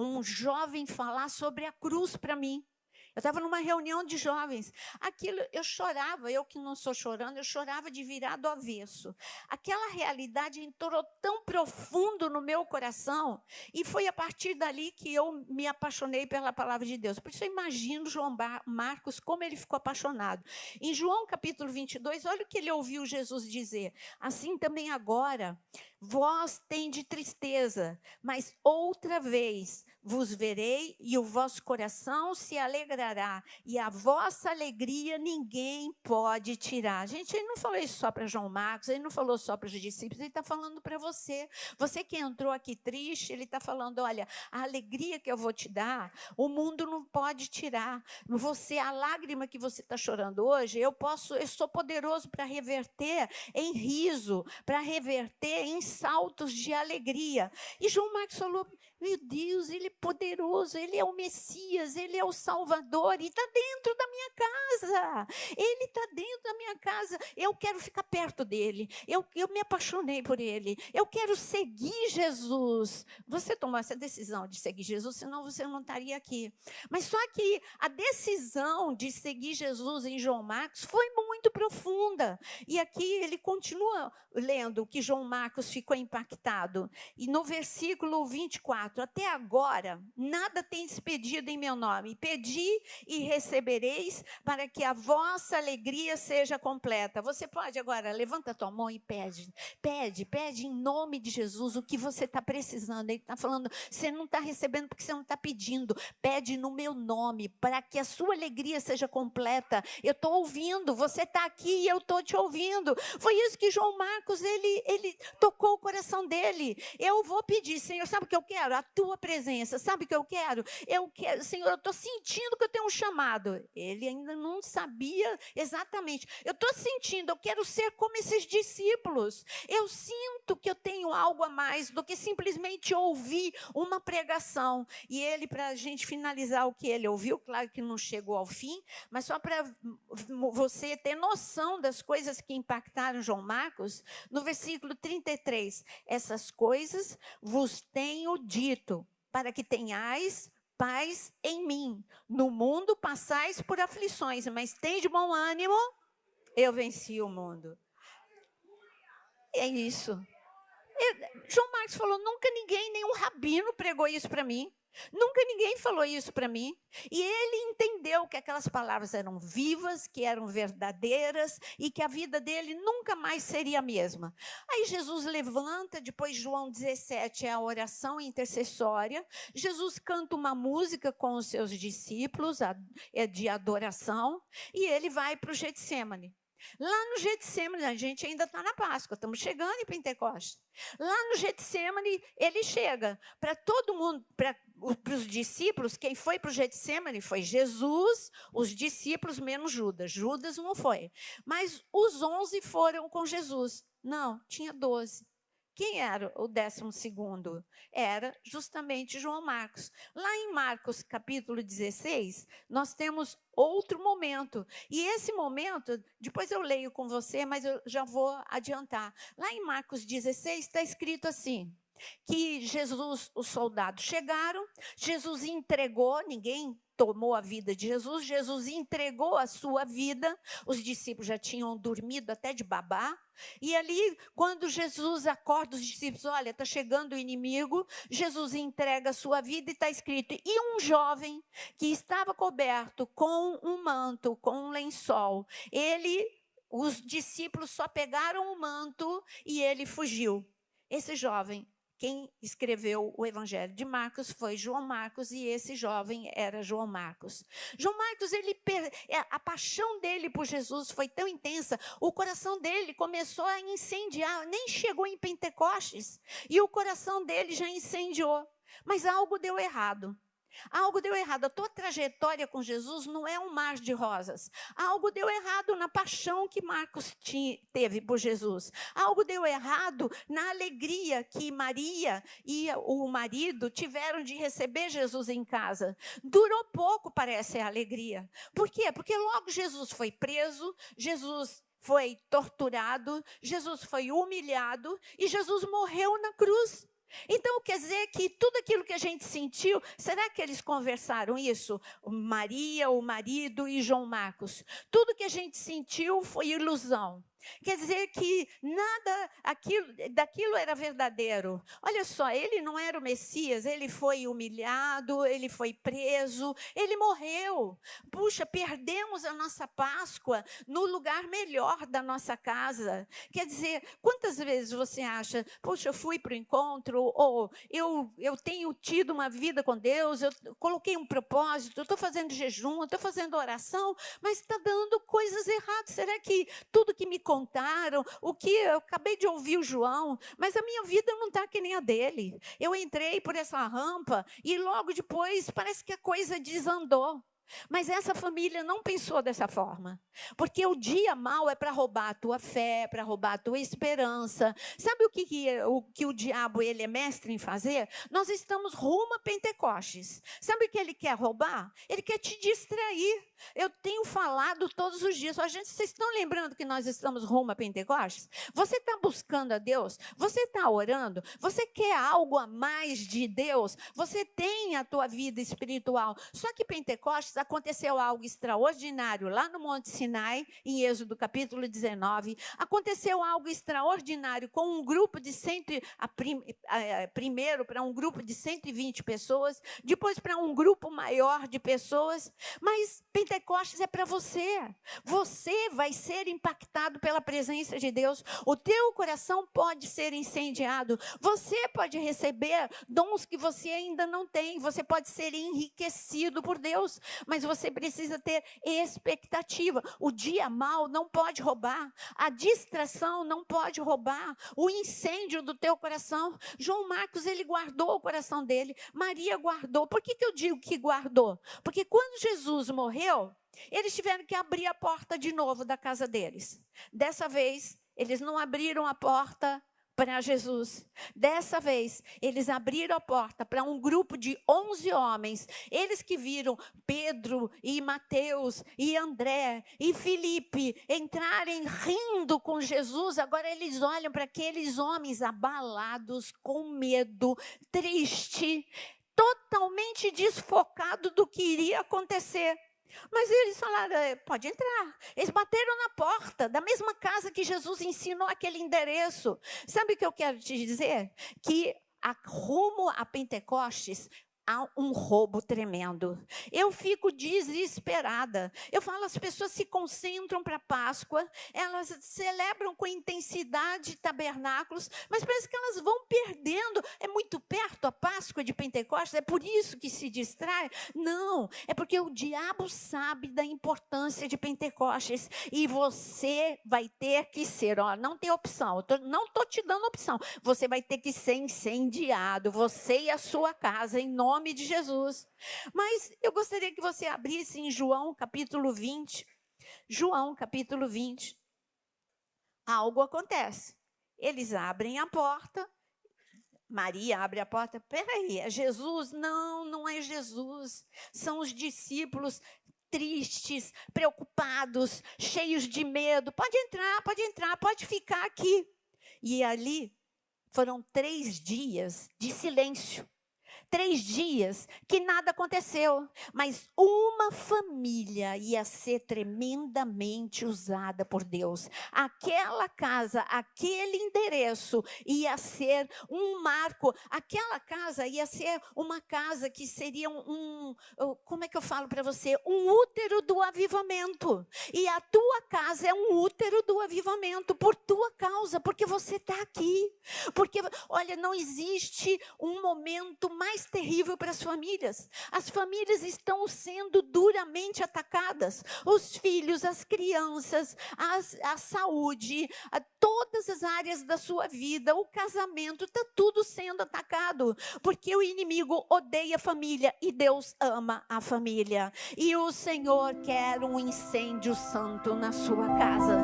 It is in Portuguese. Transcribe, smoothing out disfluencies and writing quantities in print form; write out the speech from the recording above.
um jovem falar sobre a cruz para mim. Eu estava numa reunião de jovens. Aquilo, eu chorava, eu que não sou chorando, eu chorava de virar do avesso. Aquela realidade entrou tão profundo no meu coração, e foi a partir dali que eu me apaixonei pela palavra de Deus. Por isso eu imagino João Marcos, como ele ficou apaixonado. Em João capítulo 22, olha o que ele ouviu Jesus dizer. Assim também agora, vós tendes tristeza, mas outra vez vos verei e o vosso coração se alegrará, e a vossa alegria ninguém pode tirar. Gente, ele não falou isso só para João Marcos, ele não falou só para os discípulos, ele está falando para você. Você que entrou aqui triste, ele está falando, olha, a alegria que eu vou te dar, o mundo não pode tirar. Você, a lágrima que você está chorando hoje, eu sou poderoso para reverter em riso, para reverter em saltos de alegria. E João Marcos falou, meu Deus, ele é poderoso, ele é o Messias, ele é o Salvador, e está dentro da minha casa, ele está dentro da minha casa, eu quero ficar perto dele, eu me apaixonei por ele, eu quero seguir Jesus. Você tomou essa decisão de seguir Jesus, senão você não estaria aqui. Mas só que a decisão de seguir Jesus em João Marcos foi muito profunda, e aqui ele continua lendo que João Marcos ficou impactado, e no versículo 24, até agora, nada tendes pedido em meu nome. Pedi e recebereis, para que a vossa alegria seja completa. Você pode agora, levanta a tua mão e pede. Pede em nome de Jesus o que você está precisando. Ele está falando, você não está recebendo porque você não está pedindo. Pede no meu nome, para que a sua alegria seja completa. Eu estou ouvindo, você está aqui e eu estou te ouvindo. Foi isso que João Marcos, ele tocou o coração dele. Eu vou pedir, Senhor, sabe o que eu quero? A tua presença, sabe o que eu quero? Eu quero, Senhor, eu estou sentindo que eu tenho um chamado. Ele ainda não sabia exatamente. Eu estou sentindo, eu quero ser como esses discípulos. Eu sinto que eu tenho algo a mais do que simplesmente ouvir uma pregação. E ele, para a gente finalizar o que ele ouviu, claro que não chegou ao fim, mas só para você ter noção das coisas que impactaram João Marcos, no versículo 33, essas coisas vos tenho dito, para que tenhais paz em mim. No mundo passais por aflições, mas tende bom ânimo, eu venci o mundo. É isso. João Marcos falou, nunca ninguém, nenhum rabino pregou isso para mim. Nunca ninguém falou isso para mim. E ele entendeu que aquelas palavras eram vivas, que eram verdadeiras e que a vida dele nunca mais seria a mesma. Aí Jesus levanta, depois João 17 é a oração intercessória. Jesus canta uma música com os seus discípulos, é de adoração, e ele vai para o Getsêmani. Lá no Getsêmani, a gente ainda está na Páscoa, estamos chegando em Pentecostes. Lá no Getsêmani, ele chega para todo mundo, para os discípulos. Quem foi para o Getsêmani foi Jesus, os discípulos menos Judas. Judas não foi, mas os 11 foram com Jesus. Não, tinha 12. Quem era o 12º? Era justamente João Marcos. Lá em Marcos capítulo 16, nós temos outro momento. E esse momento, depois eu leio com você, mas eu já vou adiantar. Lá em Marcos 16 está escrito assim, que Jesus, os soldados chegaram, Jesus entregou, ninguém tomou a vida de Jesus, Jesus entregou a sua vida, os discípulos já tinham dormido até de babá, e ali, quando Jesus acorda os discípulos, olha, está chegando o inimigo, Jesus entrega a sua vida e está escrito, e um jovem que estava coberto com um manto, com um lençol, os discípulos só pegaram o manto e ele fugiu. Esse jovem, quem escreveu o Evangelho de Marcos foi João Marcos, e esse jovem era João Marcos. João Marcos, a paixão dele por Jesus foi tão intensa, o coração dele começou a incendiar, nem chegou em Pentecostes, e o coração dele já incendiou. Mas algo deu errado. Algo deu errado. A tua trajetória com Jesus não é um mar de rosas. Algo deu errado na paixão que Marcos teve por Jesus. Algo deu errado na alegria que Maria e o marido tiveram de receber Jesus em casa. Durou pouco, parece, a alegria. Por quê? Porque logo Jesus foi preso, Jesus foi torturado, Jesus foi humilhado e Jesus morreu na cruz. Então, quer dizer que tudo aquilo que a gente sentiu, será que eles conversaram isso? Maria, o marido e João Marcos. Tudo que a gente sentiu foi ilusão. Quer dizer que nada daquilo era verdadeiro. Olha só, ele não era o Messias, ele foi humilhado, ele foi preso, ele morreu. Puxa, perdemos a nossa Páscoa no lugar melhor da nossa casa. Quer dizer, quantas vezes você acha, puxa, eu fui para o encontro, ou eu tenho tido uma vida com Deus, eu coloquei um propósito, eu estou fazendo jejum, eu estou fazendo oração, mas está dando coisas erradas. Será que tudo que me contaram, o que eu acabei de ouvir o João, mas a minha vida não está que nem a dele. Eu entrei por essa rampa e logo depois parece que a coisa desandou. Mas essa família não pensou dessa forma, porque o dia mau é para roubar a tua fé, para roubar a tua esperança. Sabe o que o diabo ele é mestre em fazer? Nós estamos rumo a Pentecostes. Sabe o que ele quer roubar? Ele quer te distrair. Eu tenho falado todos os dias. Vocês estão lembrando que nós estamos rumo a Pentecostes? Você está buscando a Deus? Você está orando? Você quer algo a mais de Deus? Você tem a tua vida espiritual. Só que Pentecostes aconteceu algo extraordinário lá no Monte Sinai, em Êxodo capítulo 19. Aconteceu algo extraordinário com um grupo de primeiro para um grupo de 120 pessoas, depois para um grupo maior de pessoas. Mas Pentecostes é para você. Você vai ser impactado pela presença de Deus. O teu coração pode ser incendiado. Você pode receber dons que você ainda não tem. Você pode ser enriquecido por Deus. Mas você precisa ter expectativa. O dia mau não pode roubar. A distração não pode roubar. O incêndio do teu coração. João Marcos, ele guardou o coração dele. Maria guardou. Por que eu digo que guardou? Porque quando Jesus morreu, eles tiveram que abrir a porta de novo da casa deles. Dessa vez, eles não abriram a porta para Jesus. Dessa vez, eles abriram a porta para um grupo de 11 homens. Eles que viram Pedro e Mateus e André e Filipe entrarem rindo com Jesus. Agora eles olham para aqueles homens abalados, com medo, triste, totalmente desfocado do que iria acontecer. Mas eles falaram, pode entrar. Eles bateram na porta da mesma casa que Jesus ensinou aquele endereço. Sabe o que eu quero te dizer? Que rumo a Pentecostes há um roubo tremendo. Eu fico desesperada. Eu falo, as pessoas se concentram para a Páscoa, elas celebram com intensidade tabernáculos, mas parece que elas vão perdendo. É muito perto a Páscoa de Pentecostes, é por isso que se distrai? Não, é porque o diabo sabe da importância de Pentecostes e você vai ter que ser, não tem opção, não estou te dando opção, você vai ter que ser incendiado, você e a sua casa, em nome de Jesus. Mas eu gostaria que você abrisse em João capítulo 20. João capítulo 20. Algo acontece. Eles abrem a porta. Maria abre a porta. Peraí, é Jesus? Não, não é Jesus. São os discípulos tristes, preocupados, cheios de medo. Pode entrar, pode ficar aqui. E ali foram 3 dias de silêncio. 3 dias que nada aconteceu, mas uma família ia ser tremendamente usada por Deus. Aquela casa, aquele endereço ia ser um marco. Aquela casa ia ser uma casa que seria como é que eu falo para você? Um útero do avivamento. E a tua casa é um útero do avivamento por tua causa, porque você está aqui. Porque, olha, não existe um momento mais terrível para as famílias. As famílias estão sendo duramente atacadas. Os filhos, as crianças, a saúde, todas as áreas da sua vida, o casamento, está tudo sendo atacado. Porque o inimigo odeia a família e Deus ama a família. E o Senhor quer um incêndio santo na sua casa.